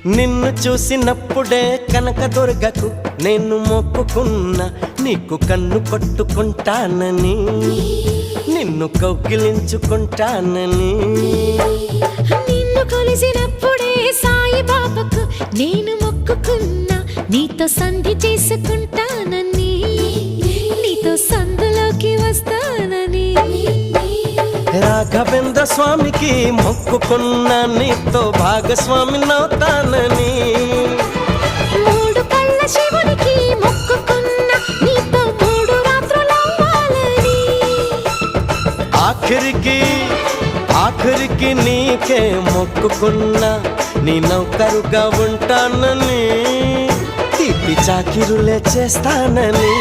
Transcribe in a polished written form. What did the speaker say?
నిన్ను చూసినప్పుడే కనకదుర్గకు నేను మొక్కుకున్నా, నీకు కన్ను కొట్టుకుంటానని, నిన్ను కౌగిలించుకుంటానని. నిన్ను కొలిసినప్పుడే సాయిబాబాకు నేను మొక్కుకున్నా, నీతో సంధి చేసుకుంటానని, నీతో సందులోకి వస్తానని. రాఘవేంద్ర స్వామికి మొక్కుకున్నా, నీతో భాగస్వామి నవుతానని. మూడు కళ్ళ శివునికి మొక్కుకున్నా, నీతో 3 రాత్రులవ్వాలని. ఆఖరికి నీకే మొక్కుకున్నా, నీ నౌకరుగా ఉంటానని, తీపి చాకిరులే చేస్తానని.